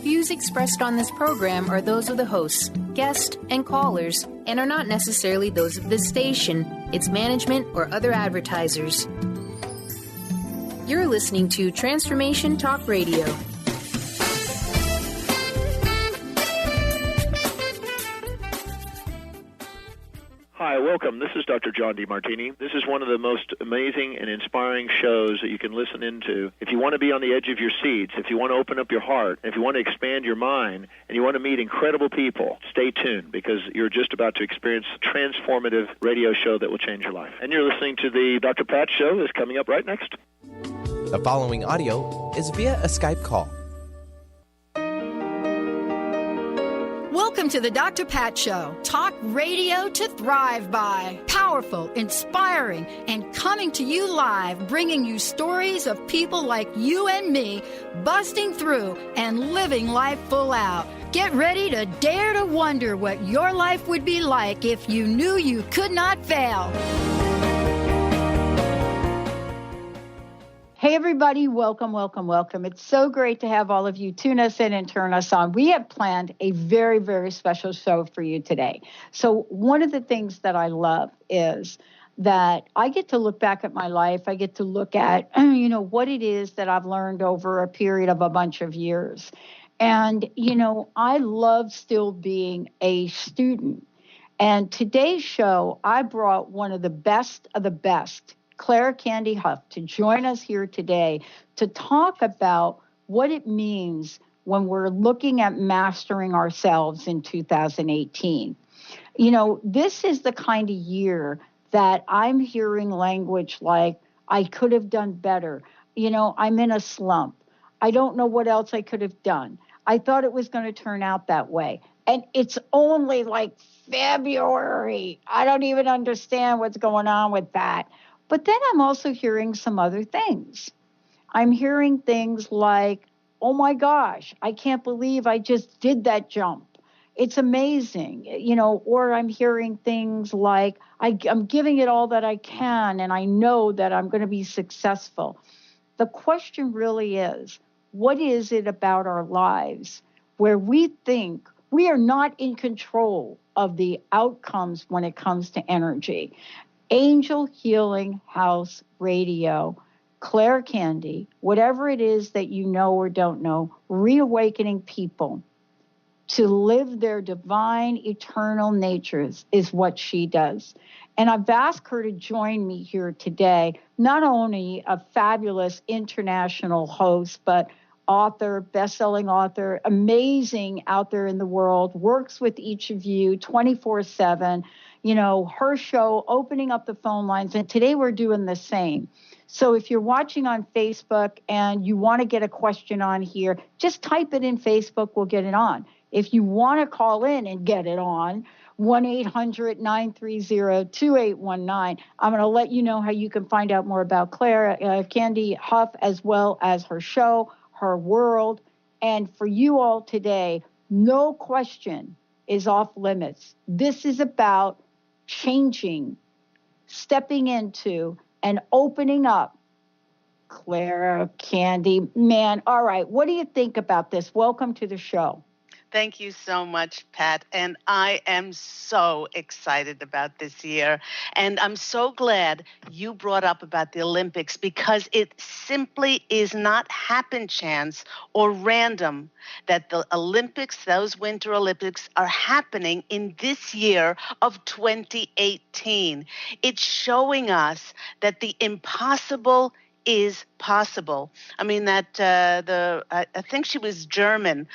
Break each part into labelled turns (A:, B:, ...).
A: views expressed on this program are those of the hosts, guests, and callers, and are not necessarily those of this station, its management, or other advertisers. You're listening to Transformation Talk Radio.
B: Hi, welcome. This is Dr. John DeMartini. This is one of the most amazing and inspiring shows that you can listen into. If you want to be on the edge of your seats, if you want to open up your heart, if you want to expand your mind, and you want to meet incredible people, stay tuned because you're just about to experience a transformative radio show that will change your life. And you're listening to the Dr. Pat Show that's coming up right next.
C: The following audio is via a Skype call.
D: Welcome to the Dr. Pat Show. Talk radio to thrive by. Powerful, inspiring, and coming to you live, bringing you stories of people like you and me, busting through and living life full out. Get ready to dare to wonder what your life would be like if you knew you could not fail.
E: Hey, everybody. Welcome, welcome, welcome. It's so great to have all of you tune us in and turn us on. We have planned a very, very special show for you today. So one of the things that I love is that I get to look back at my life. I get to look at, what it is that I've learned over a period of a bunch of years. And, I love still being a student. And today's show, I brought one of the best, Claire Candy Huff, to join us here today to talk about what it means when we're looking at mastering ourselves in 2018. This is the kind of year that I'm hearing language like, I could have done better. I'm in a slump. I don't know what else I could have done. I thought it was going to turn out that way. And it's only like February. I don't even understand what's going on with that. But then I'm also hearing some other things. I'm hearing things like, oh my gosh, I can't believe I just did that jump. It's amazing, or I'm hearing things like, I'm giving it all that I can and I know that I'm going to be successful. The question really is, what is it about our lives where we think we are not in control of the outcomes when it comes to energy? Angel Healing House Radio, Claire Candy, whatever it is that you know or don't know, reawakening people to live their divine, eternal natures is what she does. And I've asked her to join me here today, not only a fabulous international host, but author, best-selling author, amazing out there in the world, works with each of you 24/7, her show, opening up the phone lines. And today we're doing the same. So if you're watching on Facebook and you want to get a question on here, just type it in Facebook, we'll get it on. If you want to call in and get it on, 1-800-930-2819. I'm going to let you know how you can find out more about Claire Candy Huff, as well as her show, her world. And for you all today, no question is off limits. This is about changing, stepping into, and opening up. Claire Candy, man, all right, what do you think about this? Welcome to the show.
F: Thank you so much, Pat. And I am so excited about this year. And I'm so glad you brought up about the Olympics, because it simply is not happen chance or random that the Olympics, those Winter Olympics, are happening in this year of 2018. It's showing us that the impossible is possible. I mean, I think she was German.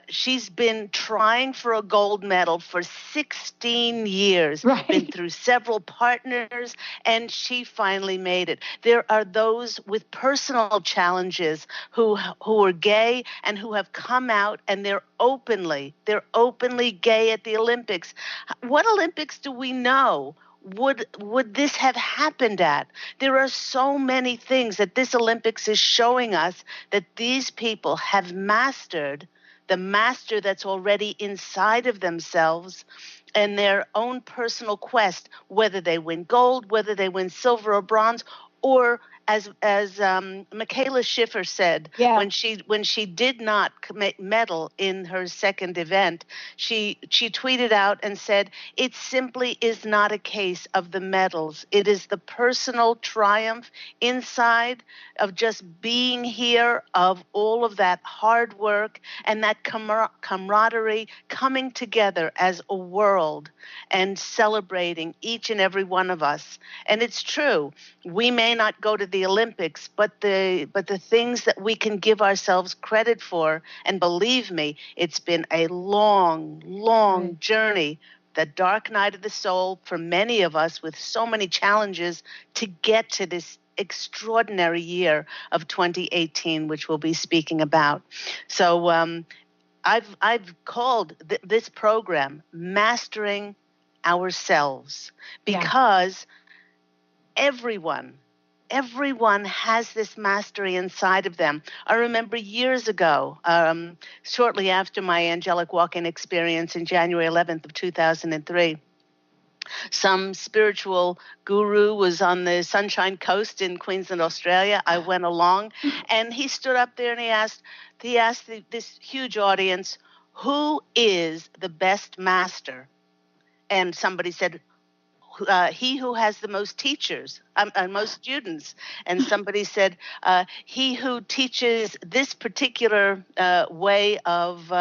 F: She's been trying for a gold medal for 16 years,
E: right.
F: Been through several partners, and she finally made it. There are those with personal challenges who are gay and who have come out, and they're openly gay at the Olympics. What Olympics do we know would this have happened at? There are so many things that this Olympics is showing us that these people have mastered, the master that's already inside of themselves, and their own personal quest, whether they win gold, whether they win silver or bronze, or as Michaela Schiffer said, when she did not medal in her second event, she tweeted out and said, "It simply is not a case of the medals. It is the personal triumph inside of just being here, of all of that hard work and that camaraderie, coming together as a world and celebrating each and every one of us." And it's true. We may not go to the Olympics, but the things that we can give ourselves credit for, and believe me, it's been a long journey, the dark night of the soul for many of us, with so many challenges to get to this extraordinary year of 2018, which we'll be speaking about. So I've called this program Mastering Ourselves, because everyone has this mastery inside of them. I remember years ago, shortly after my angelic walk-in experience in January 11th of 2003, some spiritual guru was on the Sunshine Coast in Queensland, Australia. I went along, and he stood up there and he asked this huge audience, "Who is the best master?" And somebody said, "He who has the most teachers and most students." And somebody said, "He who teaches this particular way of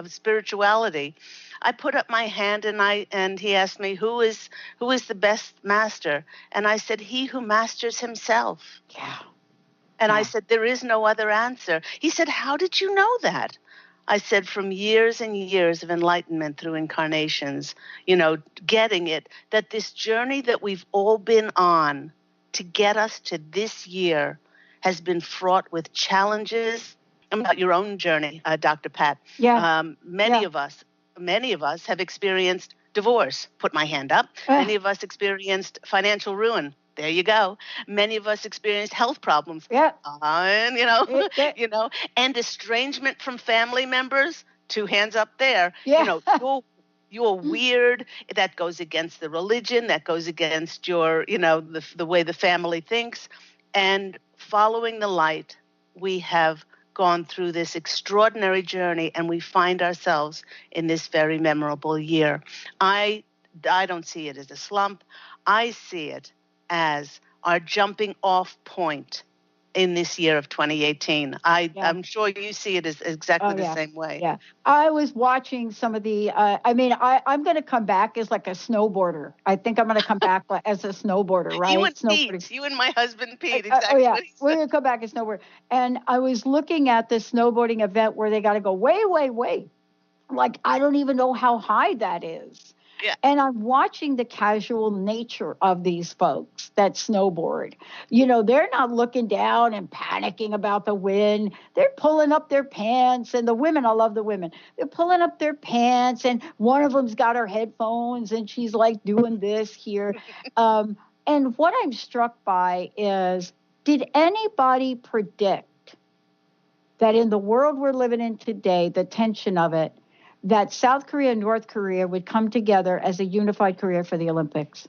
F: spirituality." I put up my hand and he asked me, who is the best master? And I said, "He who masters himself."
E: Yeah.
F: And I said, "There is no other answer." He said, "How did you know that?" I said, "From years and years of enlightenment through incarnations, getting it, that this journey that we've all been on to get us to this year has been fraught with challenges." About your own journey, Dr. Pat.
E: Yeah.
F: Many of us have experienced divorce. Put my hand up. Many of us experienced financial ruin. There you go. Many of us experienced health problems.
E: Yeah.
F: And, and estrangement from family members. 2 hands up there.
E: Yeah.
F: You're weird. That goes against the religion. That goes against your, the way the family thinks. And following the light, we have gone through this extraordinary journey, and we find ourselves in this very memorable year. I don't see it as a slump. I see it as our jumping off point in this year of 2018. I'm sure you see it as exactly the same way.
E: Yeah. I was watching some of the, I'm going to come back as like a snowboarder. I think I'm going to come back as a snowboarder, right?
F: You and my husband, Pete. Exactly.
E: We're going to come back as snowboarder. And I was looking at this snowboarding event where they got to go way, way, way. Like, I don't even know how high that is.
F: Yeah.
E: And I'm watching the casual nature of these folks that snowboard. They're not looking down and panicking about the wind. They're pulling up their pants. And the women, I love the women. They're pulling up their pants. And one of them's got her headphones and she's like doing this here. And what I'm struck by is, did anybody predict that in the world we're living in today, the tension of it, that South Korea and North Korea would come together as a unified Korea for the Olympics?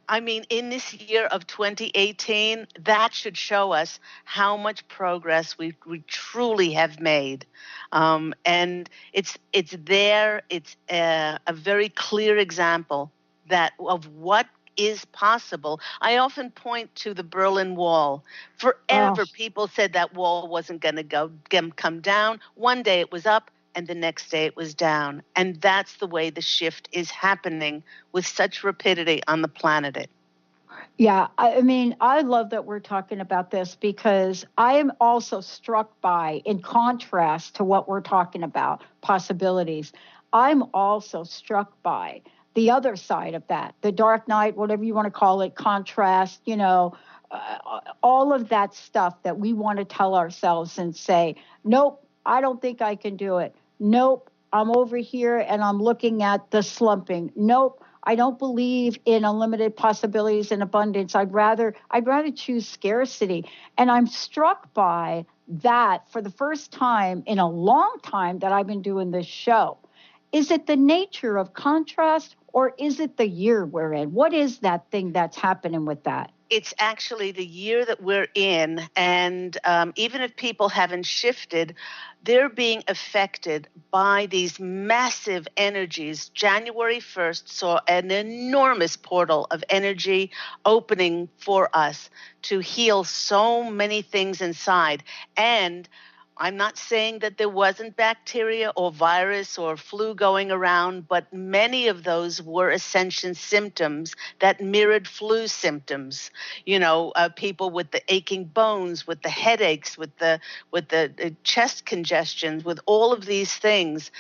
F: I mean, in this year of 2018, that should show us how much progress we truly have made. And it's there. It's a very clear example of what is possible. I often point to the Berlin Wall. Forever, people said that wall wasn't going to come down. One day it was up, and the next day it was down. And that's the way the shift is happening with such rapidity on the planet.
E: Yeah, I mean, I love that we're talking about this, because I am also struck by, in contrast to what we're talking about, possibilities, I'm also struck by the other side of that, the dark night, whatever you want to call it, contrast, all of that stuff that we want to tell ourselves and say, nope, I don't think I can do it. Nope, I'm over here and I'm looking at the slumping. Nope, I don't believe in unlimited possibilities and abundance. I'd rather choose scarcity. And I'm struck by that for the first time in a long time that I've been doing this show. Is it the nature of contrast, or is it the year we're in? What is that thing that's happening with that?
F: it's actually the year that we're in, and even if people haven't shifted, they're being affected by these massive energies. January 1st saw an enormous portal of energy opening for us to heal so many things inside. And I'm not saying that there wasn't bacteria or virus or flu going around, but many of those were ascension symptoms that mirrored flu symptoms. People with the aching bones, with the headaches, with the chest congestions, with all of these things,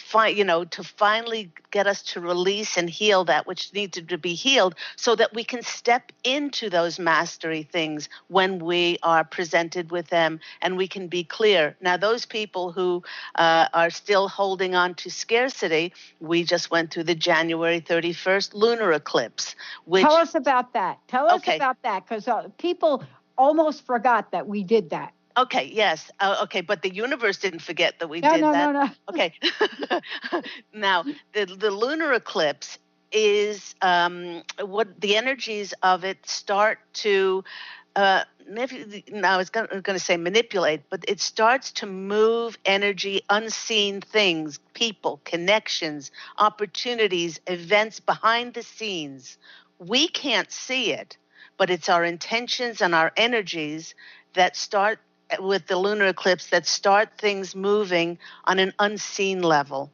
F: to finally get us to release and heal that which needed to be healed, so that we can step into those mastery things when we are presented with them, and we can be clear. Now, those people who are still holding on to scarcity, we just went through the January 31st lunar eclipse.
E: Tell us about that. Tell us
F: Okay.
E: about that, because people almost forgot that we did that.
F: Okay, yes. Okay, but the universe didn't forget that we did that.
E: No.
F: Okay. Now, the lunar eclipse is what the energies of it start to I was going to say manipulate, but it starts to move energy, unseen things, people, connections, opportunities, events behind the scenes. We can't see it, but it's our intentions and our energies that start with the lunar eclipse, that start things moving on an unseen level.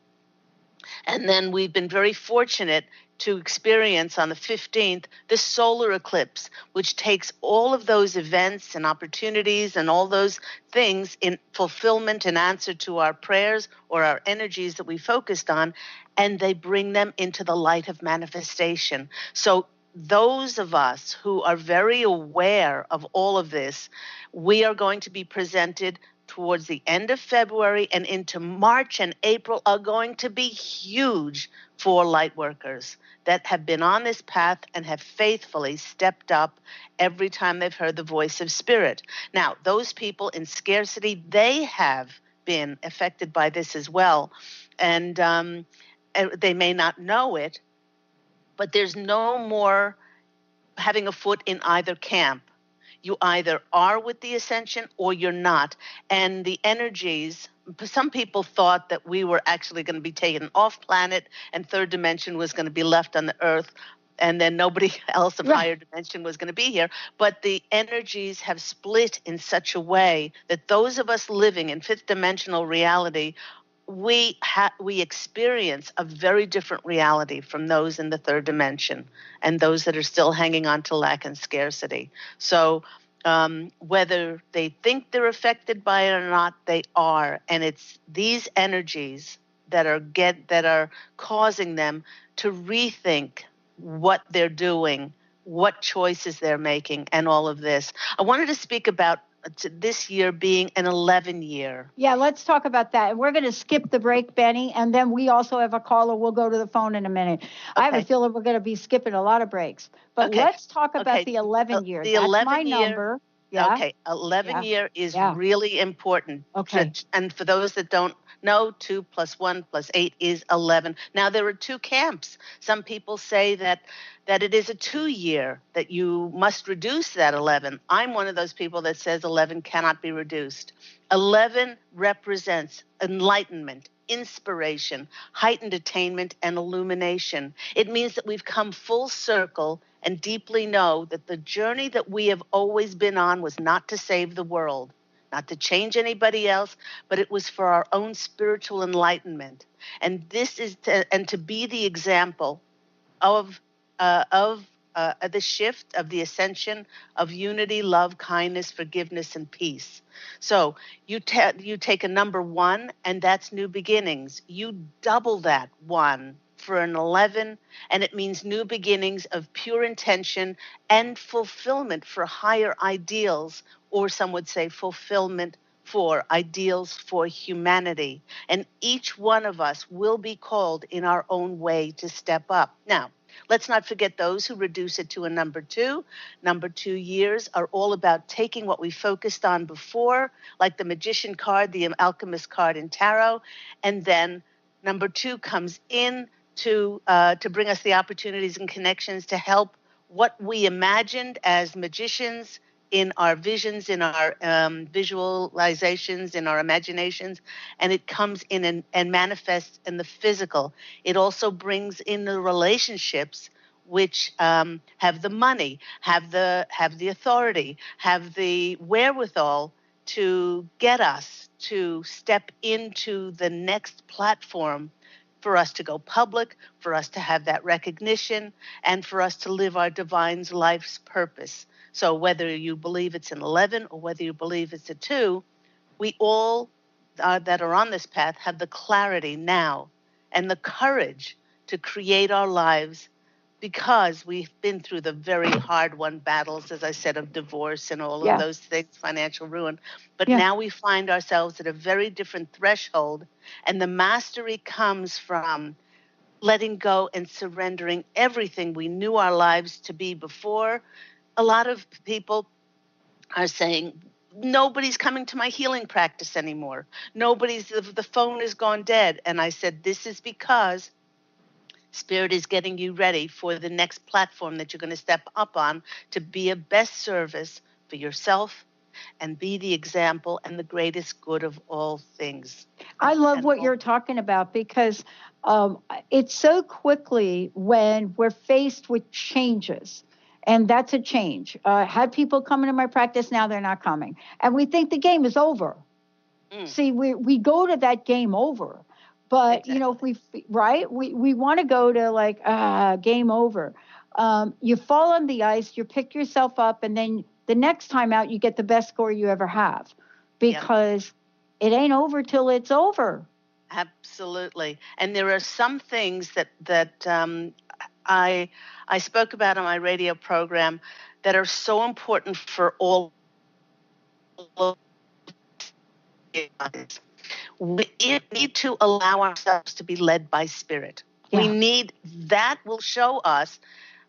F: And then we've been very fortunate to experience on the 15th the solar eclipse, which takes all of those events and opportunities and all those things in fulfillment and answer to our prayers or our energies that we focused on, and they bring them into the light of manifestation. So those of us who are very aware of all of this, we are going to be presented towards the end of February and into March and April are going to be huge for light workers that have been on this path and have faithfully stepped up every time they've heard the voice of spirit. Now, those people in scarcity, they have been affected by this as well. And they may not know it, but there's no more having a foot in either camp. You either are with the ascension or you're not. And the energies, some people thought that we were actually going to be taken off planet and third dimension was going to be left on the earth, and then nobody else of higher dimension was going to be here. But the energies have split in such a way that those of us living in fifth dimensional reality, we experience a very different reality from those in the third dimension and those that are still hanging on to lack and scarcity. So whether they think they're affected by it or not, they are. And it's these energies that are causing them to rethink what they're doing, what choices they're making, and all of this. I wanted to speak about this year being an 11 year.
E: Yeah, let's talk about that. And we're going to skip the break, Benny, and then we also have a caller. We'll go to the phone in a minute. Okay. I have a feeling we're going to be skipping a lot of breaks. But let's talk about the 11 year.
F: The
E: That's
F: 11
E: my
F: year
E: number. Yeah.
F: Okay, 11 year is really important.
E: Okay.
F: And for those that don't know, 2 + 1 + 8 is 11. Now, there are two camps. Some people say that it is a 2 year, that you must reduce that 11. I'm one of those people that says 11 cannot be reduced. 11 represents enlightenment, inspiration, heightened attainment, and illumination. It means that we've come full circle and deeply know that the journey that we have always been on was not to save the world, not to change anybody else, but it was for our own spiritual enlightenment. And this is to be the example of the shift, of the ascension of unity, love, kindness, forgiveness, and peace. So you take a number 1, and that's new beginnings. You double that 1 for an 11, and it means new beginnings of pure intention and fulfillment for higher ideals, or some would say fulfillment for ideals for humanity. And each one of us will be called in our own way to step up. Now, let's not forget those who reduce it to a number 2. Number 2 years are all about taking what we focused on before, like the magician card, the alchemist card in tarot, and then number 2 comes in to bring us the opportunities and connections to help what we imagined as magicians in our visions, in our visualizations, in our imaginations, and it comes in and manifests in the physical. It also brings in the relationships which have the money, have the authority, have the wherewithal to get us to step into the next platform for us to go public, for us to have that recognition, and for us to live our divine life's purpose. So whether you believe it's an 11 or whether you believe it's a 2, we all that are on this path have the clarity now and the courage to create our lives, because we've been through the very hard-won battles, as I said, of divorce and all of those things, financial ruin. But now we find ourselves at a very different threshold, and the mastery comes from letting go and surrendering everything we knew our lives to be before. A lot of people are saying, nobody's coming to my healing practice anymore. The phone has gone dead. And I said, this is because Spirit is getting you ready for the next platform that you're going to step up on to be a best service for yourself and be the example and the greatest good of all things.
E: I love what you're talking about, because it's so quickly when we're faced with changes. And that's a change. Had people come into my practice, now they're not coming. And we think the game is over. See, we go to that game over. But, you know, if we want to go to like, game over. You fall on the ice, you pick yourself up, and then the next time out, you get the best score you ever have, because it ain't over till it's over.
F: Absolutely. And there are some things that I spoke about on my radio program that are so important for all. We need to allow ourselves to be led by Spirit. We need, that will show us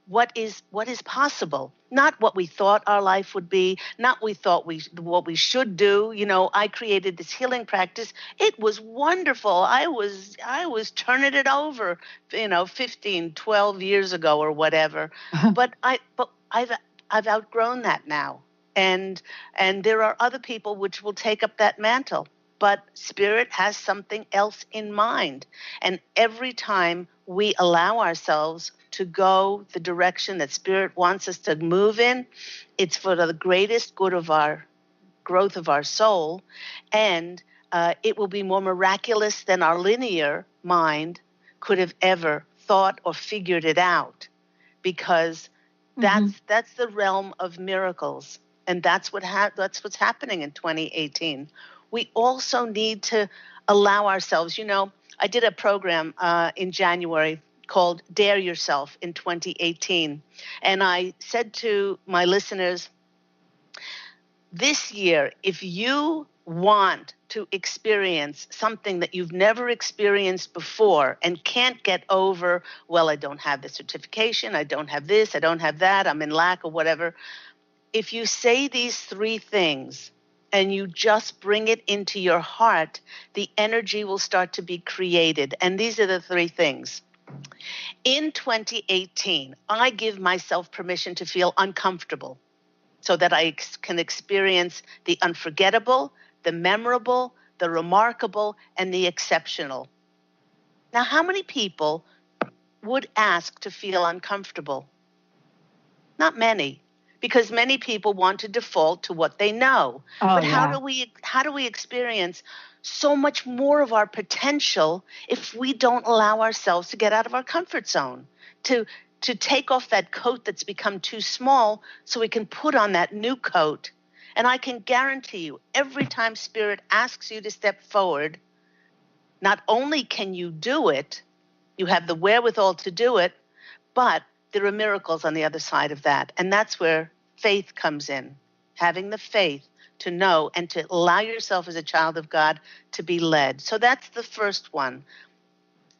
F: what is possible, not what we thought our life would be, not what we should do. You know, I created this healing practice. It was wonderful. I was turning it over, 15, 12 years ago or whatever. But I've outgrown that now. And there are other people which will take up that mantle. But Spirit has something else in mind. And every time we allow ourselves to go the direction that Spirit wants us to move in, it's for the greatest good of our growth of our soul. And it will be more miraculous than our linear mind could have ever thought or figured it out. Because that's the realm of miracles. And that's what's happening in 2018. We also need to allow ourselves, I did a program in January called Dare Yourself in 2018. And I said to my listeners, this year, if you want to experience something that you've never experienced before and can't get over, well, I don't have the certification, I don't have this, I don't have that, I'm in lack or whatever. If you say these 3 things, and you just bring it into your heart, the energy will start to be created. And these are the 3 things. In 2018, I give myself permission to feel uncomfortable so that I can experience the unforgettable, the memorable, the remarkable, and the exceptional. Now, how many people would ask to feel uncomfortable? Not many. Because many people want to default to what they know. But how do we experience so much more of our potential if we don't allow ourselves to get out of our comfort zone, to take off that coat that's become too small so we can put on that new coat? And I can guarantee you, every time Spirit asks you to step forward, not only can you do it, you have the wherewithal to do it, but there are miracles on the other side of that. And that's where faith comes in, having the faith to know and to allow yourself as a child of God to be led. So that's the first one.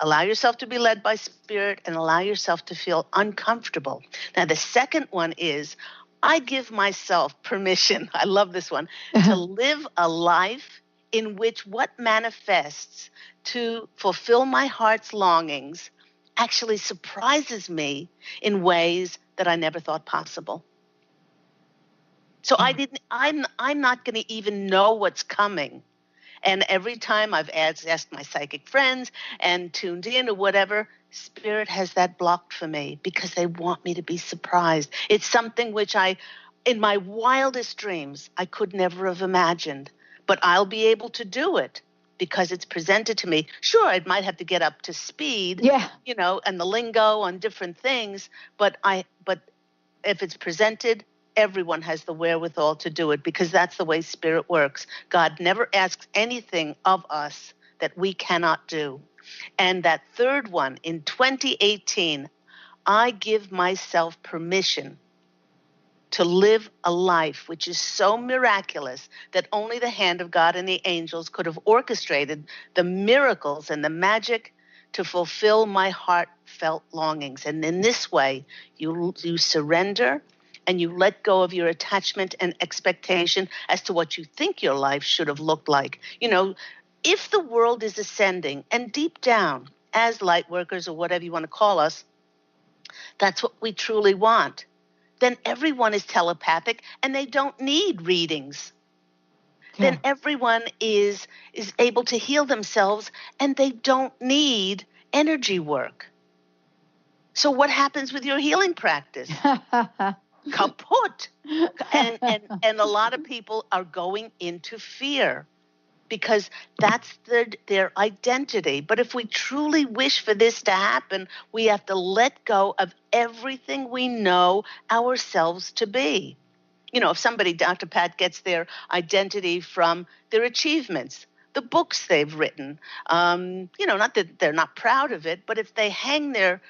F: Allow yourself to be led by Spirit and allow yourself to feel uncomfortable. Now, the second one is, I give myself permission, I love this one, to live a life in which what manifests to fulfill my heart's longings actually surprises me in ways that I never thought possible. So I'm not going to even know what's coming. And every time I've asked my psychic friends and tuned in or whatever, Spirit has that blocked for me because they want me to be surprised. It's something which in my wildest dreams, I could never have imagined, but I'll be able to do it because it's presented to me. Sure, I might have to get up to speed, and the lingo on different things, but if it's presented, everyone has the wherewithal to do it because that's the way Spirit works. God never asks anything of us that we cannot do. And that third one, in 2018, I give myself permission to live a life which is so miraculous that only the hand of God and the angels could have orchestrated the miracles and the magic to fulfill my heartfelt longings. And in this way, you surrender and you let go of your attachment and expectation as to what you think your life should have looked like. If the world is ascending, and deep down, as light workers or whatever you want to call us, that's what we truly want, then everyone is telepathic and they don't need readings. Yeah. Then everyone is able to heal themselves and they don't need energy work. So what happens with your healing practice? Kaput. And a lot of people are going into fear because that's their identity. But if we truly wish for this to happen, we have to let go of everything we know ourselves to be. If somebody, Dr. Pat, gets their identity from their achievements, the books they've written, not that they're not proud of it, but if they hang their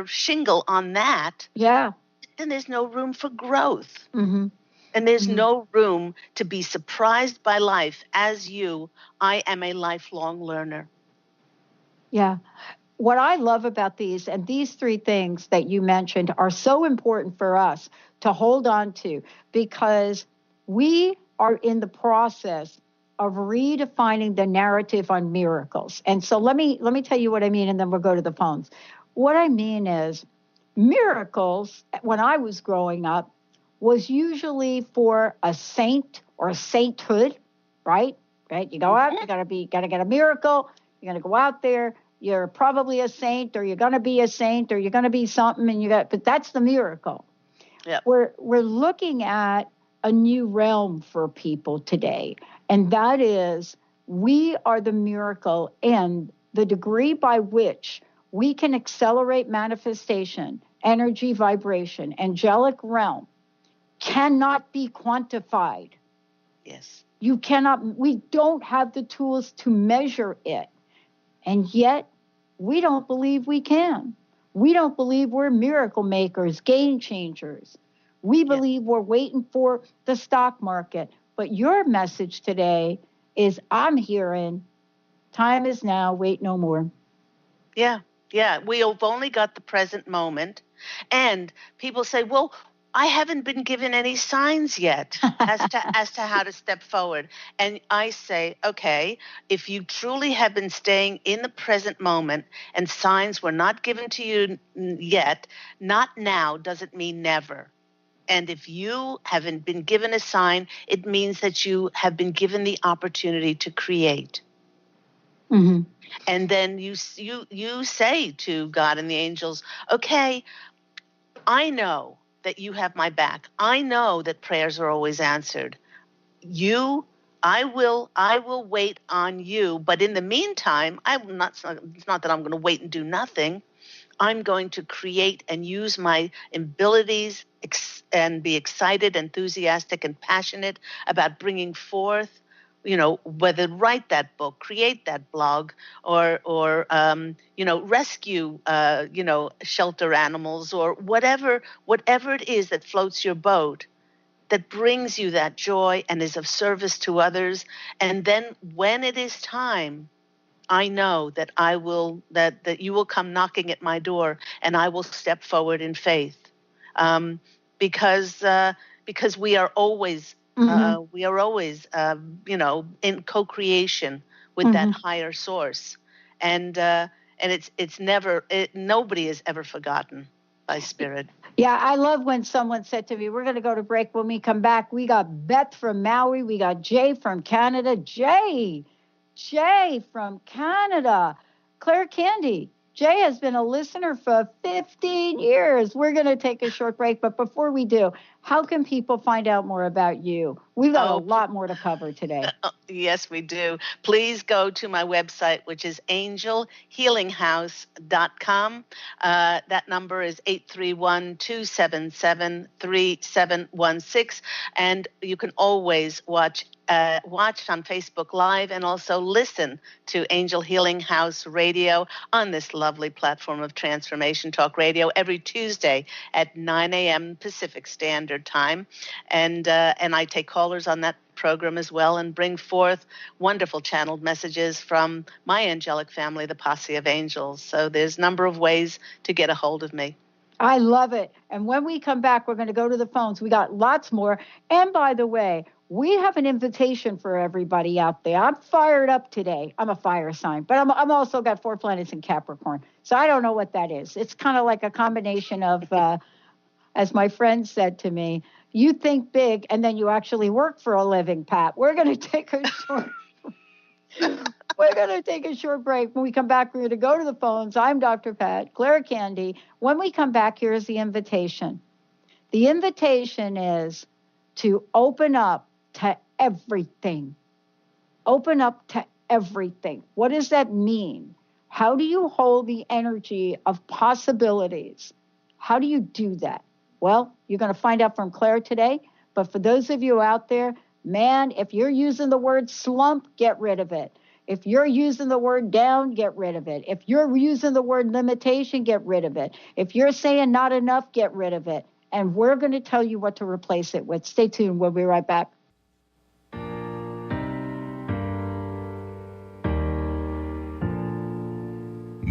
F: shingle on that, then there's no room for growth. Mm-hmm. And there's no room to be surprised by life. As I am a lifelong learner.
E: Yeah. What I love about these three things that you mentioned are so important for us to hold on to because we are in the process of redefining the narrative on miracles. And so let me tell you what I mean, and then we'll go to the phones. What I mean is miracles, when I was growing up, was usually for a saint or a sainthood, right? You go out, you gotta get a miracle. You're gonna go out there. You're probably a saint, or you're gonna be a saint, or you're gonna be something, but that's the miracle. Yep. We're looking at a new realm for people today, and that is we are the miracle, and the degree by which we can accelerate manifestation, energy, vibration, angelic realm cannot be quantified.
F: Yes.
E: We don't have the tools to measure it. And yet, we don't believe we can. We don't believe we're miracle makers, game changers. We believe we're waiting for the stock market. But your message today is I'm hearing, time is now, wait no more.
F: Yeah. We've only got the present moment. And people say, well, I haven't been given any signs yet as to how to step forward. And I say, okay, if you truly have been staying in the present moment and signs were not given to you yet, not now doesn't mean never. And if you haven't been given a sign, it means that you have been given the opportunity to create. Mm-hmm. And then you say to God and the angels, okay, I know that you have my back. I know that prayers are always answered. I will wait on you. But in the meantime, it's not that I'm going to wait and do nothing. I'm going to create and use my abilities and be excited, enthusiastic, and passionate about bringing forth, whether write that book, create that blog, or rescue, shelter animals, or whatever it is that floats your boat, that brings you that joy and is of service to others. And then when it is time, I know that that you will come knocking at my door, and I will step forward in faith, because we are always in co-creation with that higher source, and and nobody is ever forgotten by Spirit.
E: Yeah, I love when someone said to me, we're going to go to break. When we come back, we got Beth from Maui. We got Jay from Canada. Jay from Canada. Claire Candy. Jay has been a listener for 15 years. We're going to take a short break. But before we do, how can people find out more about you? We've got a lot more to cover today.
F: Yes, we do. Please go to my website, which is angelhealinghouse.com. That number is 831-277-3716. And you can always watch on Facebook Live and also listen to Angel Healing House Radio on this lovely platform of Transformation Talk Radio every Tuesday at 9 a.m. Pacific Standard Time. And I take callers on that program as well and bring forth wonderful channeled messages from my angelic family, the Posse of Angels. So there's a number of ways to get a hold of me.
E: I love it. And when we come back, we're going to go to the phones. We got lots more. And by the way, we have an invitation for everybody out there. I'm fired up today. I'm a fire sign, but I'm also got 4 planets in Capricorn. So I don't know what that is. It's kind of like a combination of, as my friend said to me, you think big and then you actually work for a living, Pat. We're going to take a short break. When we come back, we're going to go to the phones. I'm Dr. Pat, Claire Candy. When we come back, here's the invitation. The invitation is to open up to everything. Open up to everything. What does that mean? How do you hold the energy of possibilities? How do you do that? Well, you're going to find out from Claire today. But for those of you out there, man, if you're using the word slump, get rid of it. If you're using the word down, get rid of it. If you're using the word limitation, get rid of it. If you're saying not enough, get rid of it. And we're going to tell you what to replace it with. Stay tuned. We'll be right back.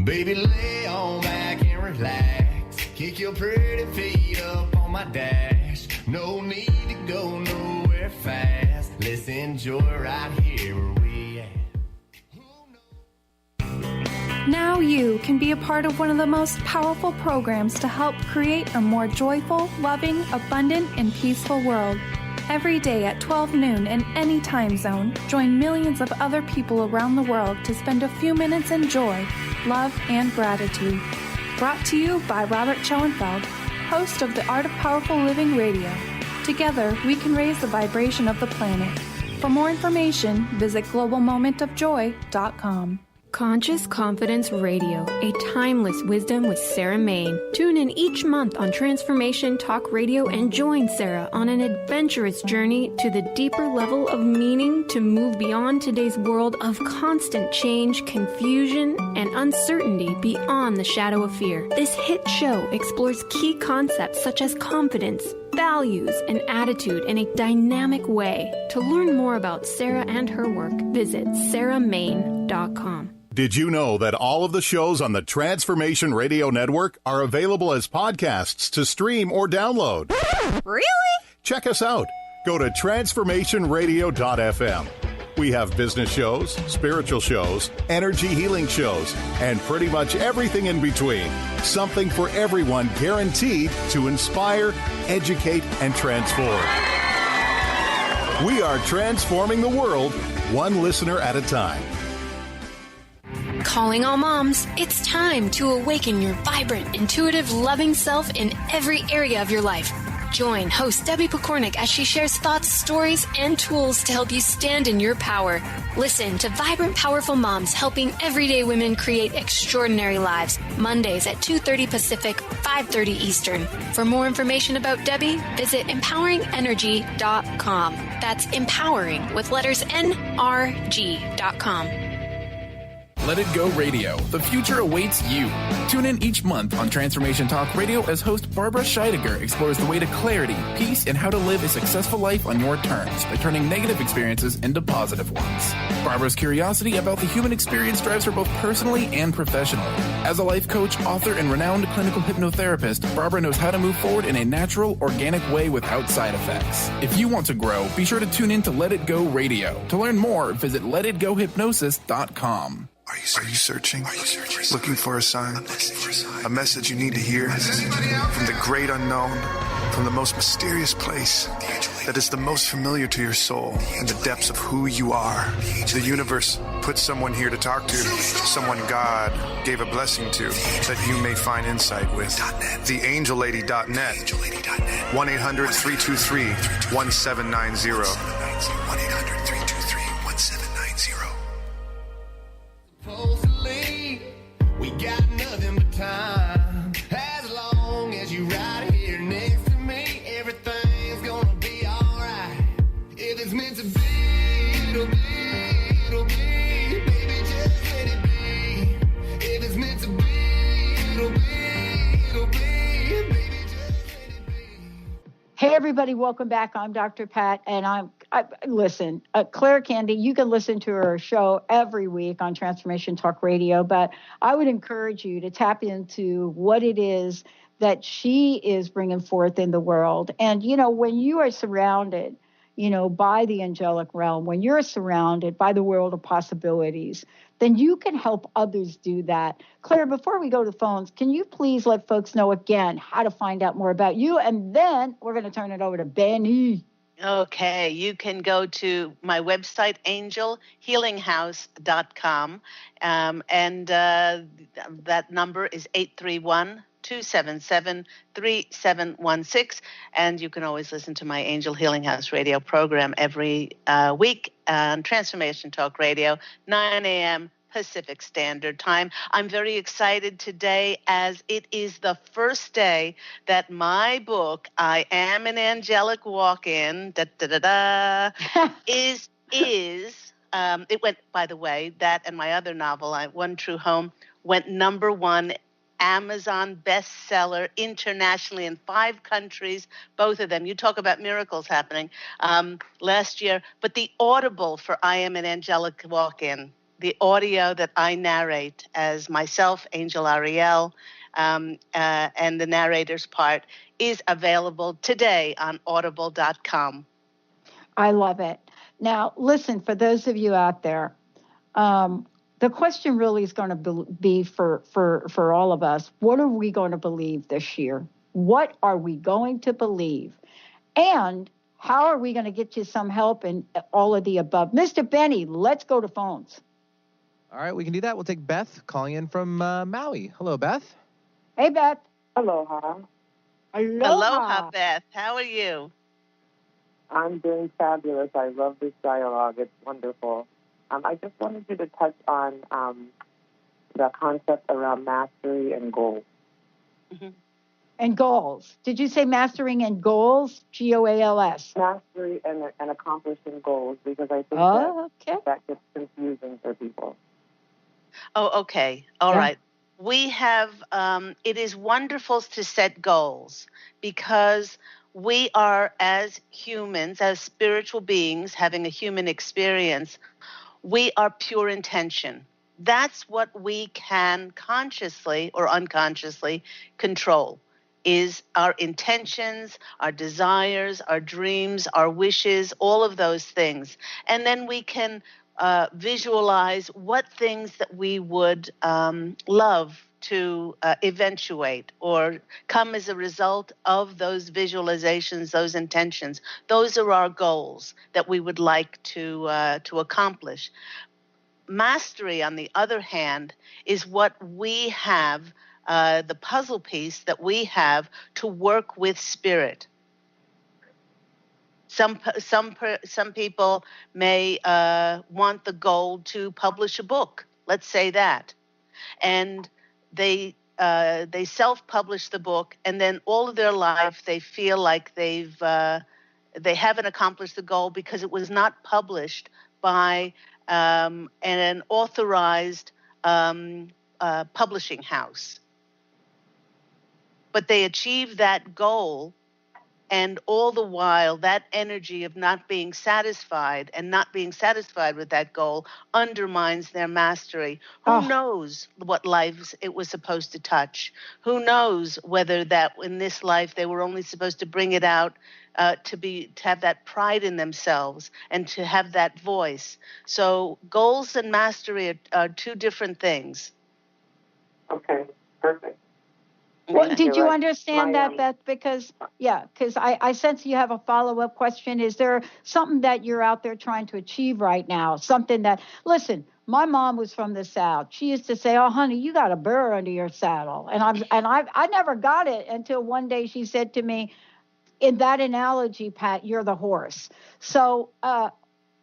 G: Baby, lay on back and relax. Kick your pretty feet up on my dash. No need to go nowhere fast. Let's enjoy right here where we at.
H: Now you can be a part of one of the most powerful programs to help create a more joyful, loving, abundant, and peaceful world. Every day at 12 noon in any time zone, join millions of other people around the world to spend a few minutes in joy, love, and gratitude. Brought to you by Robert Schoenfeld, host of the Art of Powerful Living Radio. Together, we can raise the vibration of the planet. For more information, visit globalmomentofjoy.com.
I: Conscious Confidence Radio, a timeless wisdom with Sarah Main. Tune in each month on Transformation Talk Radio and join Sarah on an adventurous journey to the deeper level of meaning to move beyond today's world of constant change, confusion, and uncertainty beyond the shadow of fear. This hit show explores key concepts such as confidence, values, and attitude in a dynamic way. To learn more about Sarah and her work, visit sarahmain.com.
J: Did you know that all of the shows on the Transformation Radio Network are available as podcasts to stream or download?
K: Really?
J: Check us out. Go to transformationradio.fm. We have business shows, spiritual shows, energy healing shows, and pretty much everything in between. Something for everyone, guaranteed to inspire, educate, and transform. We are transforming the world, one listener at a time.
I: Calling all moms, it's time to awaken your vibrant, intuitive, loving self in every area of your life. Join host Debbie Pokornik as she shares thoughts, stories, and tools to help you stand in your power. Listen to Vibrant, Powerful Moms helping everyday women create extraordinary lives. Mondays at 2:30 Pacific, 5:30 Eastern. For more information about Debbie, visit empoweringenergy.com. That's empowering with letters NRG.com.
L: Let It Go Radio. The future awaits you. Tune in each month on Transformation Talk Radio as host Barbara Scheidegger explores the way to clarity, peace, and how to live a successful life on your terms by turning negative experiences into positive ones. Barbara's curiosity about the human experience drives her both personally and professionally. As a life coach, author, and renowned clinical hypnotherapist, Barbara knows how to move forward in a natural, organic way without side effects. If you want to grow, be sure to tune in to Let It Go Radio. To learn more, visit letitgohypnosis.com.
K: Are you searching? Looking for a sign? A message you need to hear? From the great unknown, from the most mysterious place that is the most familiar to your soul in the depths of who you are. The universe put someone here to talk to, someone God gave a blessing to, that you may find insight with. TheAngelLady.net. 1-800-323-1790. 1-800-323-1790.
G: We got nothing but time. As long as you right here next to me, everything's gonna be alright. If it's meant to be, it'll be, it'll be. Baby, just let it be. If it's meant to be, it'll be, it'll be. Baby, just let it be.
E: Hey, everybody, welcome back. I'm Dr. Pat, and listen, Claire Candy, you can listen to her show every week on Transformation Talk Radio, but I would encourage you to tap into what it is that she is bringing forth in the world. And, when you are surrounded, by the angelic realm, when you're surrounded by the world of possibilities, then you can help others do that. Claire, before we go to the phones, can you please let folks know again how to find out more about you? And then we're going to turn it over to Benny.
F: Okay, you can go to my website, angelhealinghouse.com, and that number is 831-277-3716, and you can always listen to my Angel Healing House radio program every week on Transformation Talk Radio, 9 a.m. Pacific Standard Time. I'm very excited today as it is the first day that my book, I Am an Angelic Walk-In, is it went, by the way, that and my other novel, One True Home, went #1 Amazon bestseller internationally in 5 countries, both of them. You talk about miracles happening last year. But the Audible for I Am an Angelic Walk-In, the audio that I narrate as myself, Angel Ariel, and the narrator's part, is available today on audible.com.
E: I love it. Now, listen, for those of you out there, the question really is going to be for all of us. What are we going to believe this year? What are we going to believe? And how are we going to get you some help in all of the above? Mr. Benny, let's go to phones.
C: All right, we can do that. We'll take Beth calling in from Maui. Hello, Beth.
E: Hey, Beth.
M: Aloha.
F: Aloha, Beth. How are you?
M: I'm doing fabulous. I love this dialogue. It's wonderful. I just wanted you to touch on the concept around mastery and goals.
E: Mm-hmm. And goals. Did you say mastering and goals? GOALS.
M: Mastery and accomplishing goals, because I think that gets confusing for people.
F: Oh, okay. All right. We have, it is wonderful to set goals because we are, as humans, as spiritual beings having a human experience, we are pure intention. That's what we can consciously or unconsciously control, is our intentions, our desires, our dreams, our wishes, all of those things. And then we can visualize what things that we would love to eventuate or come as a result of those visualizations, those intentions. Those are our goals that we would like to accomplish. Mastery, on the other hand, is what we have, the puzzle piece that we have to work with spirit. Some people may want the goal to publish a book. Let's say that, and they self-publish the book, and then all of their life they feel like they haven't accomplished the goal because it was not published by an authorized publishing house. But they achieved that goal, And all the while, that energy of not being satisfied and not being satisfied with that goal undermines their mastery. Who knows what lives it was supposed to touch? Who knows whether that in this life they were only supposed to bring it out to have that pride in themselves and to have that voice. So goals and mastery are two different things.
M: Okay, perfect.
E: Well, did you understand that, Beth? Because I sense you have a follow-up question. Is there something that you're out there trying to achieve right now? Something that, listen, my mom was from the South. She used to say, "Oh, honey, you got a burr under your saddle," and I never got it until one day she said to me, in that analogy, Pat, you're the horse. So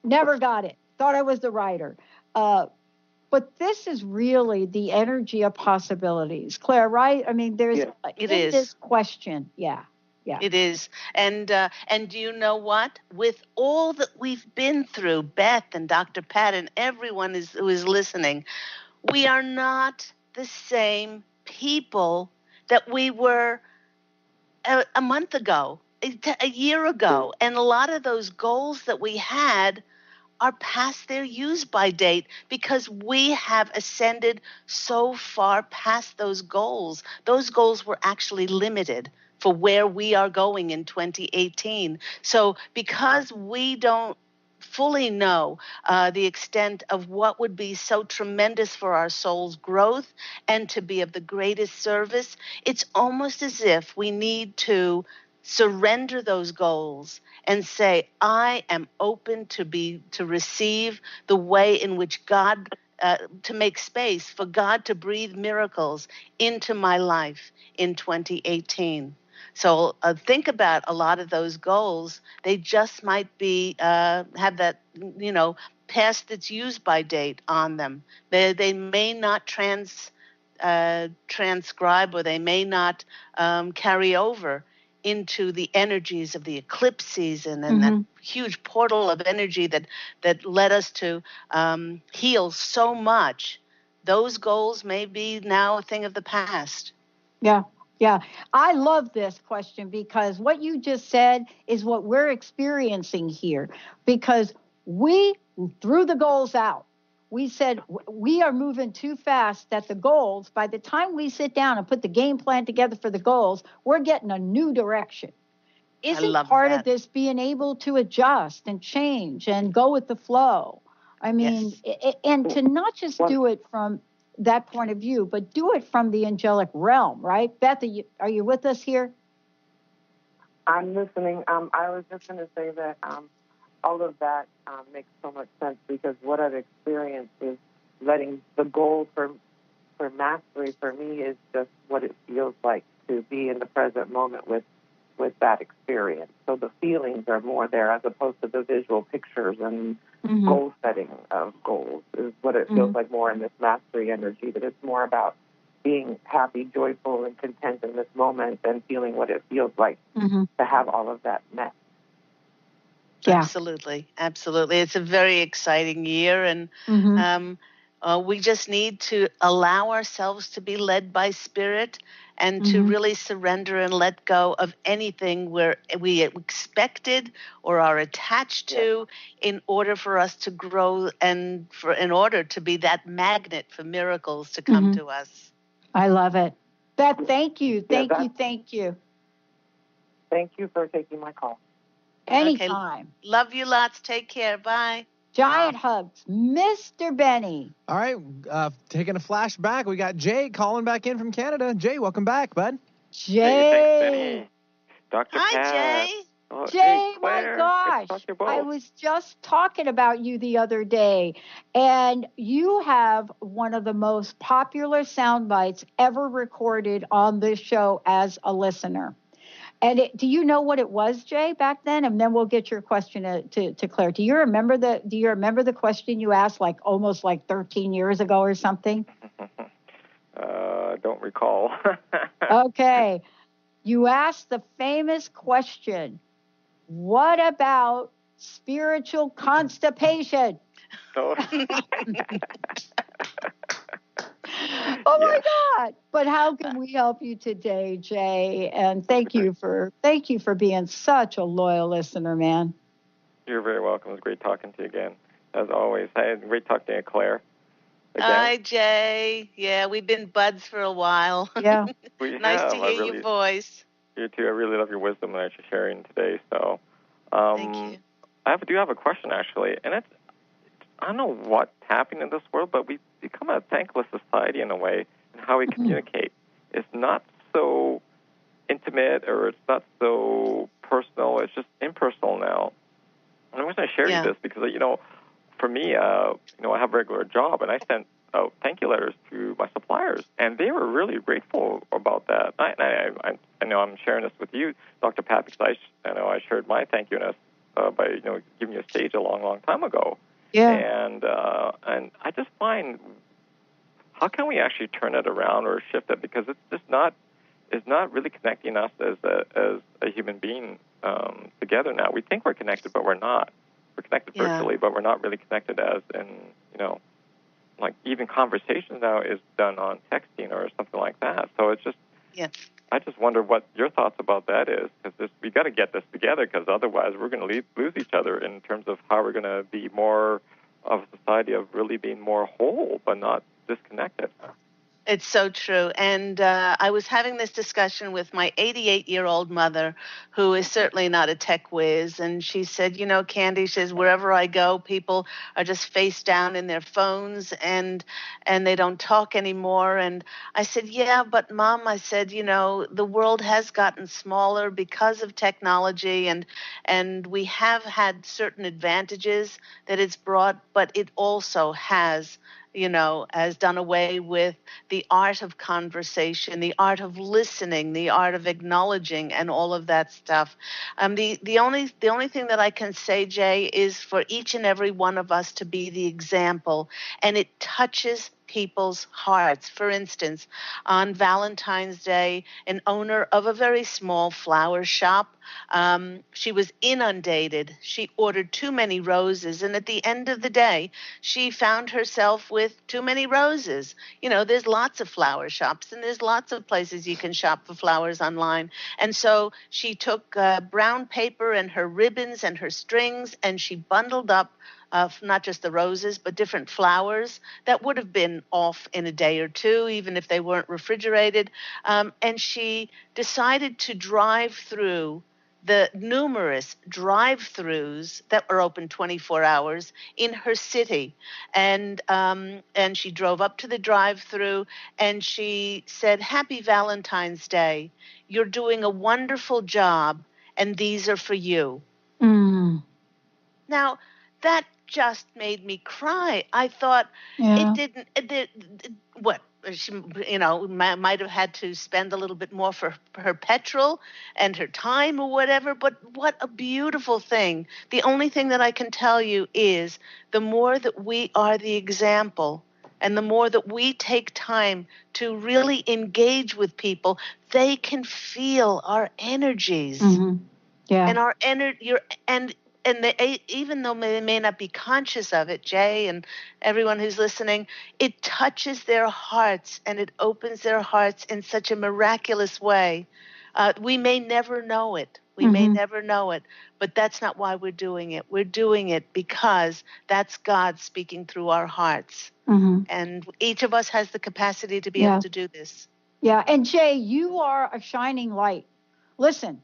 E: never got it. Thought I was the rider. But this is really the energy of possibilities, Claire, right? I mean, there's this question. Yeah.
F: It is. And do you know what? With all that we've been through, Beth and Dr. Pat and everyone who is listening, we are not the same people that we were a month ago, a year ago. And a lot of those goals that we had are past their use-by date because we have ascended so far past those goals. Those goals were actually limited for where we are going in 2018. So because we don't fully know the extent of what would be so tremendous for our soul's growth and to be of the greatest service, it's almost as if we need to surrender those goals and say, I am open to receive the way in which God, to make space for God to breathe miracles into my life in 2018. So think about a lot of those goals. They just might be, have that, past its use-by date on them. They may not transcribe, or they may not carry over into the energies of the eclipse season and that huge portal of energy that led us to heal so much. Those goals may be now a thing of the past.
E: Yeah. I love this question because what you just said is what we're experiencing here, because we threw the goals out. We said we are moving too fast that the goals, by the time we sit down and put the game plan together for the goals, we're getting a new direction. Isn't part of this being able to adjust and change and go with the flow? I mean, and to not just do it from that point of view, but do it from the angelic realm, right? Beth, are you with us here?
M: I'm listening. I was just going to say that all of that makes so much sense because what I've experienced is letting the goal for mastery for me is just what it feels like to be in the present moment with that experience. So the feelings are more there as opposed to the visual pictures and goal setting of goals is what it feels like more in this mastery energy, that it's more about being happy, joyful, and content in this moment and feeling what it feels like to have all of that met.
E: Yeah.
F: Absolutely. It's a very exciting year, and we just need to allow ourselves to be led by spirit and to really surrender and let go of anything where we expected or are attached to in order for us to grow and in order to be that magnet for miracles to come to us.
E: I love it. Beth, thank you. Thank you.
M: Thank you for taking my call.
E: Anytime.
F: Okay. Love you lots. Take care. Bye.
E: Giant hugs. Mr. Benny.
C: All right. Taking a flashback. We got Jay calling back in from Canada. Jay, welcome back, bud.
E: Jay.
N: Hey, thanks, Benny. Dr.
F: Hi,
N: Pat.
F: Jay.
N: Oh,
E: Jay,
N: hey,
E: my
N: Claire.
E: gosh. I was just talking about you the other day, and you have one of the most popular sound bites ever recorded on this show as a listener. And do you know what it was, Jay, back then? And then we'll get your question to Claire. Do you remember the question you asked almost 13 years ago or something?
N: Don't recall.
E: Okay. You asked the famous question, what about spiritual constipation? Oh my God! But how can we help you today, Jay? And thank you for being such a loyal listener, man.
N: You're very welcome. It was great talking to you again, as always. I had great talking to you, Claire. Again.
F: Hi, Jay. Yeah, we've been buds for a while.
E: Yeah.
F: Nice to hear your voice.
N: You too. I really love your wisdom that you're sharing today. So,
F: thank you.
N: I do have a question, actually, and I don't know what's happening in this world, but we've become a thankless society in a way, and how we communicate. It's not so intimate, or it's not so personal. It's just impersonal now. And I was going to share you this because, for me, I have a regular job, and I sent out thank you letters to my suppliers, and they were really grateful about that. I know I'm sharing this with you, Dr. Pat, because I shared my thank you-ness by giving you a stage a long, long time ago.
E: Yeah.
N: And I just find, how can we actually turn it around or shift it? Because it's not really connecting us as a human being together now. We think we're connected, but we're not. We're connected virtually, but we're not really connected as in, like even conversations now is done on texting or something like that. So it's just, I just wonder what your thoughts about that is, because we got to get this together, because otherwise we're going to lose each other in terms of how we're going to be more of a society of really being more whole, but not disconnected.
F: It's so true. And I was having this discussion with my 88-year-old mother, who is certainly not a tech whiz. And she said, Candy, she says, wherever I go, people are just face down in their phones and they don't talk anymore. And I said, yeah, but Mom, I said, the world has gotten smaller because of technology, and we have had certain advantages that it's brought, but it also has done away with the art of conversation, the art of listening, the art of acknowledging, and all of that stuff. The only thing that I can say, Jay, is for each and every one of us to be the example, and it touches people's hearts. For instance, on Valentine's Day, an owner of a very small flower shop, she was inundated. She ordered too many roses, and at the end of the day, she found herself with too many roses. There's lots of flower shops, and there's lots of places you can shop for flowers online. And so she took brown paper and her ribbons and her strings, and she bundled up not just the roses, but different flowers that would have been off in a day or two, even if they weren't refrigerated. And she decided to drive through the numerous drive-throughs that were open 24 hours in her city. And she drove up to the drive-through, and she said, "Happy Valentine's Day. You're doing a wonderful job, and these are for you."
E: Mm.
F: Now, that just made me cry. I thought what she, might have had to spend a little bit more for her petrol and her time or whatever, but what a beautiful thing. The only thing that I can tell you is the more that we are the example and the more that we take time to really engage with people, they can feel our energies.
E: Mm-hmm. Yeah.
F: And our energy, and they, even though they may not be conscious of it, Jay and everyone who's listening, it touches their hearts and it opens their hearts in such a miraculous way. We may never know it. We may never know it, but that's not why we're doing it. We're doing it because that's God speaking through our hearts. And each of us has the capacity to be able to do this.
E: Yeah. And Jay, you are a shining light. Listen,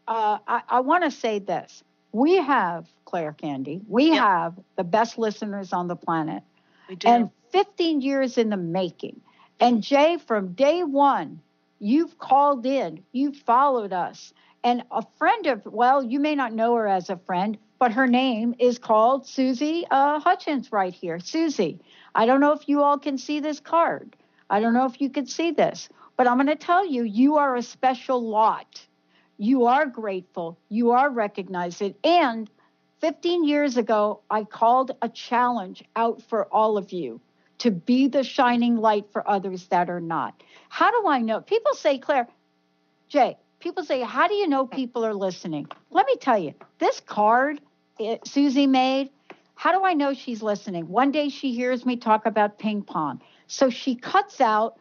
E: I want to say this. We have, Claire Candy, we have the best listeners on the planet.
F: We do.
E: And 15 years in the making. And Jay, from day one, you've called in, you've followed us. And a friend of, well, you may not know her as a friend, but her name is called Susie Hutchins right here. Susie, I don't know if you all can see this card. I don't know if you can see this, but I'm going to tell you, you are a special lot. You are grateful. You are recognized. And 15 years ago, I called a challenge out for all of you to be the shining light for others that are not. How do I know? People say, Claire, Jay, people say, how do you know people are listening? Let me tell you, this card Susie made, how do I know she's listening? One day she hears me talk about ping pong. So she cuts out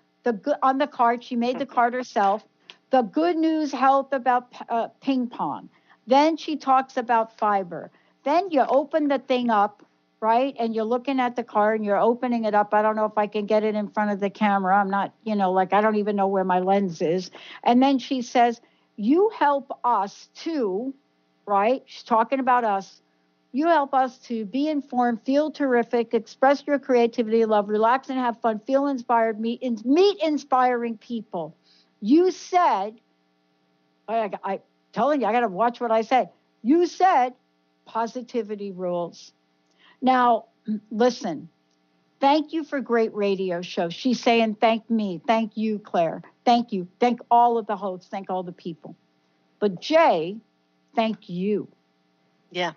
E: on the card. She made the card herself. The good news health about ping pong. Then she talks about fiber. Then you open the thing up, right? And you're looking at the card and you're opening it up. I don't know if I can get it in front of the camera. I'm not, I don't even know where my lens is. And then she says, you help us too, right? She's talking about us. You help us to be informed, feel terrific, express your creativity, love, relax and have fun, feel inspired, meet inspiring people. You said, I'm telling you, I got to watch what I say. You said positivity rules. Now, listen, thank you for great radio shows. She's saying, thank me. Thank you, Claire. Thank you. Thank all of the hosts. Thank all the people. But Jay, thank you.
F: Yeah.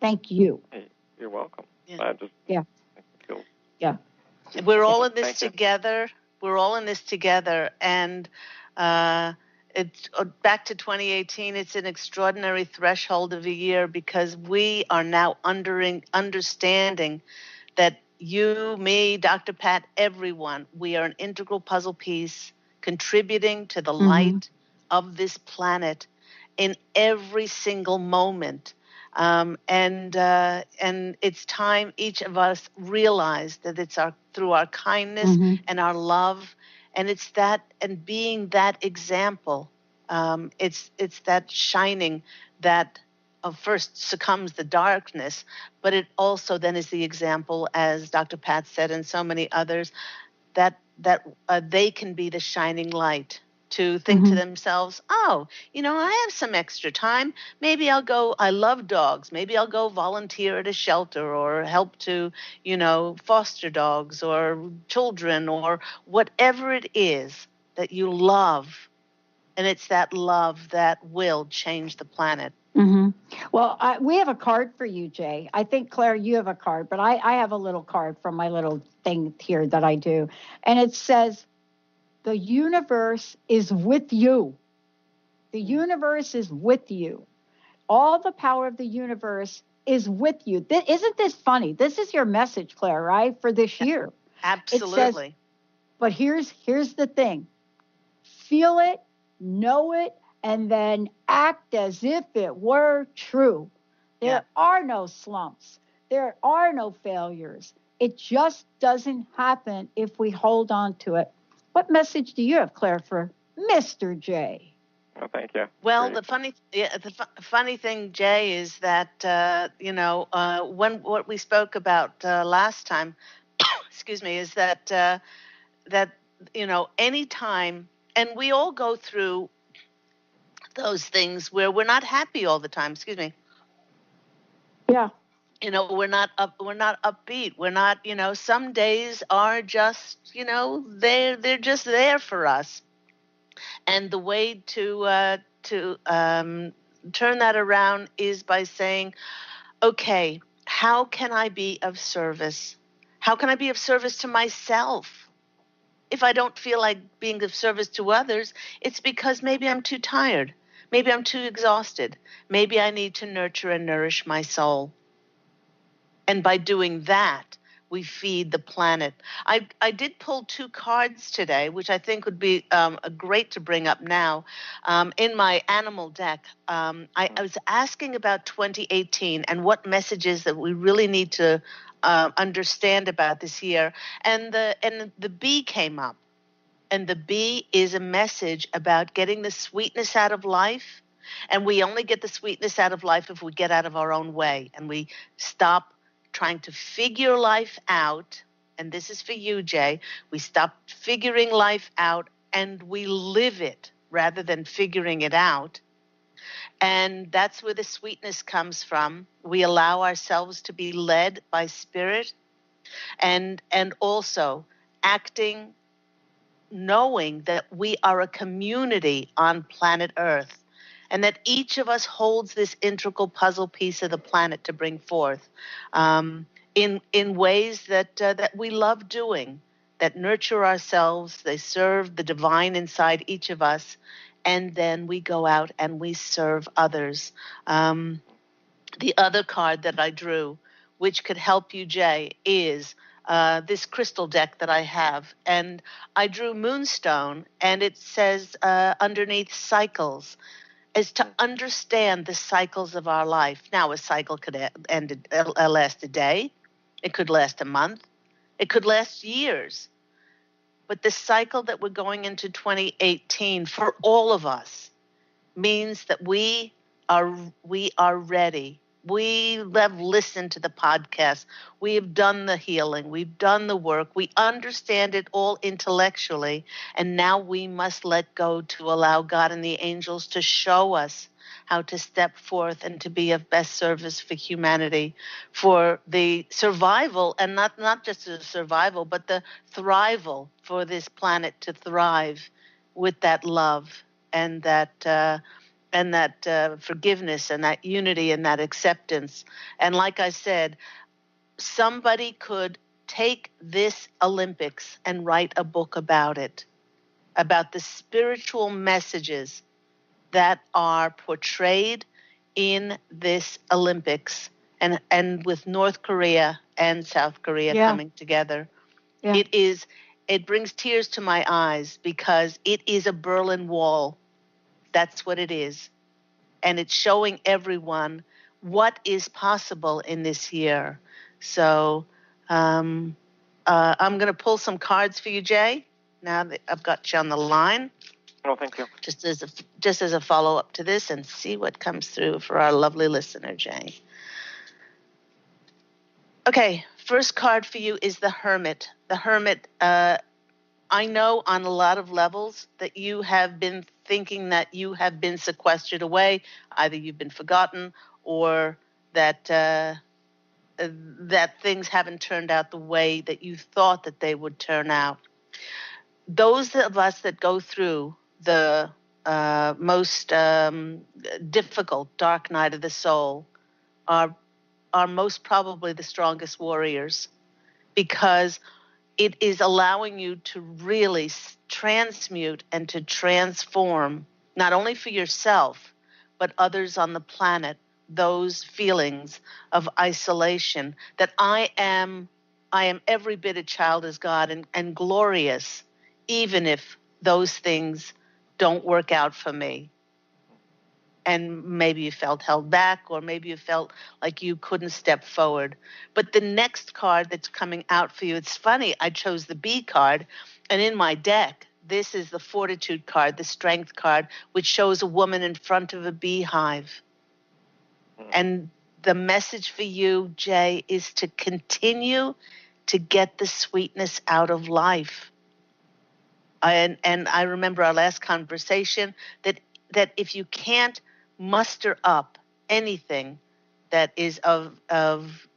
E: Thank you.
N: Hey, you're welcome.
F: Yeah.
E: Yeah.
F: We're all in this together. We're all in this together. And it's back to 2018. It's an extraordinary threshold of a year because we are now understanding that you, me, Dr. Pat, everyone, we are an integral puzzle piece contributing to the light of this planet in every single moment. And it's time each of us realize that it's through our kindness and our love, and it's that, and being that example. It's that shining that first succumbs the darkness, but it also then is the example, as Dr. Pat said, and so many others, that they can be the shining light. To think to themselves, I have some extra time. Maybe I'll go, I love dogs. Maybe I'll go volunteer at a shelter or help to, foster dogs or children or whatever it is that you love. And it's that love that will change the planet.
E: Well, we have a card for you, Jay. I think, Claire, you have a card, but I have a little card from my little thing here that I do. And it says, the universe is with you. The universe is with you. All the power of the universe is with you. Isn't this funny? This is your message, Claire, right? For this year.
F: Absolutely.
E: It says, but here's the thing. Feel it, know it, and then act as if it were true. There are no slumps. There are no failures. It just doesn't happen if we hold on to it. What message do you have, Claire, for Mr. J?
N: Oh, thank you.
F: Well, the funny thing, Jay, is that when what we spoke about last time, excuse me, is that any time, and we all go through those things where we're not happy all the time. Excuse me.
E: Yeah.
F: We're not upbeat. We're not, some days are just, they're just there for us. And the way to turn that around is by saying, okay, how can I be of service? How can I be of service to myself? If I don't feel like being of service to others, it's because maybe I'm too tired. Maybe I'm too exhausted. Maybe I need to nurture and nourish my soul. And by doing that, we feed the planet. I did pull 2 cards today, which I think would be great to bring up now. In my animal deck, I was asking about 2018 and what messages that we really need to understand about this year. And the bee came up. And the bee is a message about getting the sweetness out of life. And we only get the sweetness out of life if we get out of our own way and we stop trying to figure life out. And this is for you, Jay. We stop figuring life out and we live it rather than figuring it out. And that's where the sweetness comes from. We allow ourselves to be led by spirit and also acting, knowing that we are a community on planet Earth and that each of us holds this integral puzzle piece of the planet to bring forth in ways that we love doing, that nurture ourselves, they serve the divine inside each of us, and then we go out and we serve others. The other card that I drew, which could help you, Jay, is this crystal deck that I have, and I drew Moonstone, and it says underneath cycles, is to understand the cycles of our life. Now, a cycle could last a day. It could last a month. It could last years. But the cycle that we're going into 2018 for all of us means that we are ready. We have listened to the podcast. We have done the healing. We've done the work. We understand it all intellectually. And now we must let go to allow God and the angels to show us how to step forth and to be of best service for humanity, for the survival, and not just the survival, but the thrival, for this planet to thrive with that love and that forgiveness and that unity and that acceptance. And like I said, somebody could take this Olympics and write a book about it, about the spiritual messages that are portrayed in this Olympics, and with North Korea and South Korea coming together. Yeah. It brings tears to my eyes, because it is a Berlin Wall. That's what it is. And it's showing everyone what is possible in this year. So I'm going to pull some cards for you, Jay, now that I've got you on the line.
N: Oh, thank you.
F: Just as a follow-up to this, and see what comes through for our lovely listener, Jay. Okay, first card for you is the Hermit. The Hermit, I know on a lot of levels that you have been thinking that you have been sequestered away. Either you've been forgotten, or that that things haven't turned out the way that you thought that they would turn out. Those of us that go through the most difficult dark night of the soul are most probably the strongest warriors, because it is allowing you to really transmute and to transform, not only for yourself, but others on the planet, those feelings of isolation, that I am every bit a child as God, and glorious, even if those things don't work out for me. And maybe you felt held back, or maybe you felt like you couldn't step forward. But the next card that's coming out for you, it's funny, I chose the B card, and in my deck, this is the Fortitude card, the Strength card, which shows a woman in front of a beehive. And the message for you, Jay, is to continue to get the sweetness out of life. And I remember our last conversation that if you can't muster up anything that is of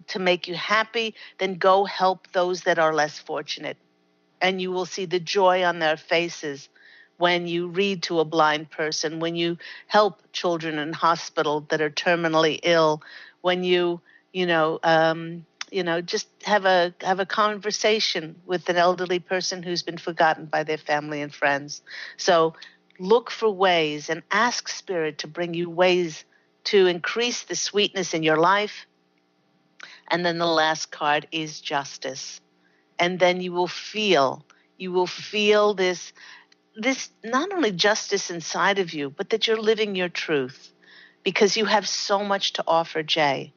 F: to make you happy, then go help those that are less fortunate. And you will see the joy on their faces when you read to a blind person, when you help children in hospital that are terminally ill, when you just have a conversation with an elderly person who's been forgotten by their family and friends. So look for ways and ask Spirit to bring you ways to increase the sweetness in your life. And then the last card is Justice. And then you will feel this not only justice inside of you, but that you're living your truth, because you have so much to offer, Jay.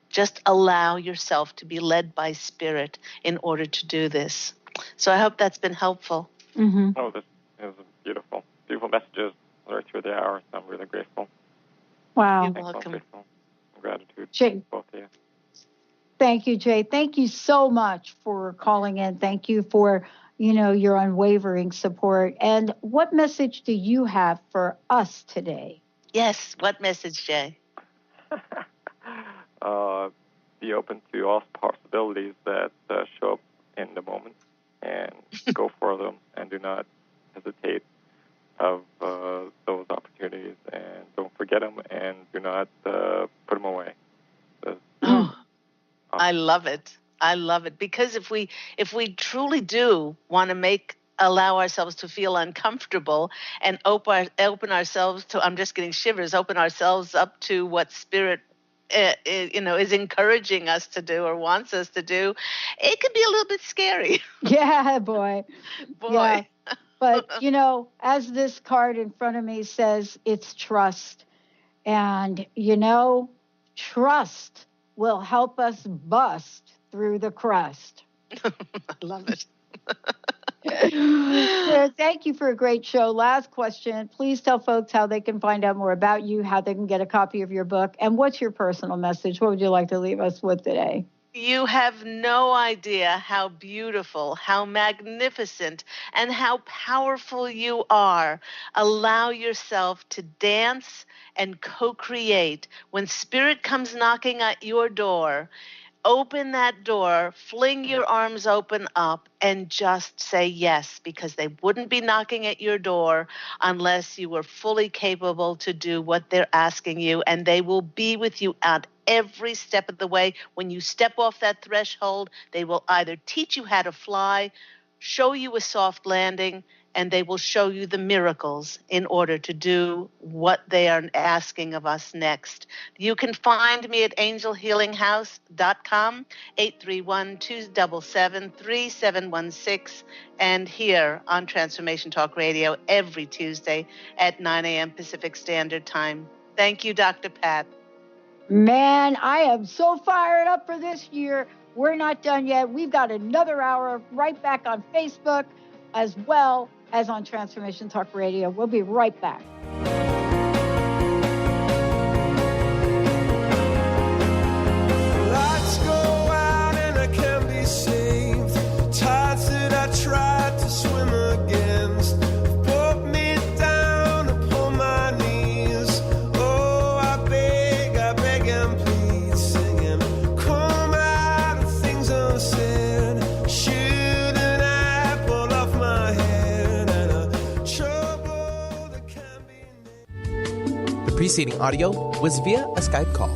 F: Just allow yourself to be led by Spirit in order to do this. So I hope that's been helpful.
E: Mm-hmm.
N: Oh, this is beautiful. Beautiful messages right through the hour. So I'm really grateful.
E: Wow.
F: You're welcome.
N: Grateful. Gratitude,
E: Jay.
N: both of you.
E: Thank you, Jay. Thank you so much for calling in. Thank you for, your unwavering support. And what message do you have for us today?
F: Yes. What message, Jay?
N: Be open to all possibilities that show up in the moment, and go for them, and do not hesitate of those opportunities, and don't forget them, and do not put them away.
F: I love it. I love it, because if we truly do want to allow ourselves to feel uncomfortable and open ourselves to, I'm just getting shivers, open ourselves up to what Spirit is encouraging us to do or wants us to do, it can be a little bit scary.
E: Yeah, boy.
F: Boy.
E: Yeah. But, as this card in front of me says, it's trust. And, trust will help us bust through the crust.
F: I love it.
E: Sarah, thank you for a great show. Last question. Please tell folks how they can find out more about you, how they can get a copy of your book, and what's your personal message? What would you like to leave us with today?
F: You have no idea how beautiful, how magnificent, and how powerful you are. Allow yourself to dance and co-create. When spirit comes knocking at your door, open that door, fling your arms open up, and just say yes, because they wouldn't be knocking at your door unless you were fully capable to do what they're asking you, and they will be with you at every step of the way. When you step off that threshold, they will either teach you how to fly, show you a soft landing, and they will show you the miracles in order to do what they are asking of us next. You can find me at angelhealinghouse.com, 831-277-3716, and here on Transformation Talk Radio every Tuesday at 9 a.m. Pacific Standard Time. Thank you, Dr. Pat.
E: Man, I am so fired up for this year. We're not done yet. We've got another hour right back on Facebook as well as on Transformation Talk Radio. We'll be right back.
O: Lights go out and I can't be saved. Tides that I tried to swim against pulled me down upon my knees. Oh, I beg and plead, singing, come out of things unsaid. Shoot an apple off my head and a trouble that can be.
P: The preceding audio was via a Skype call.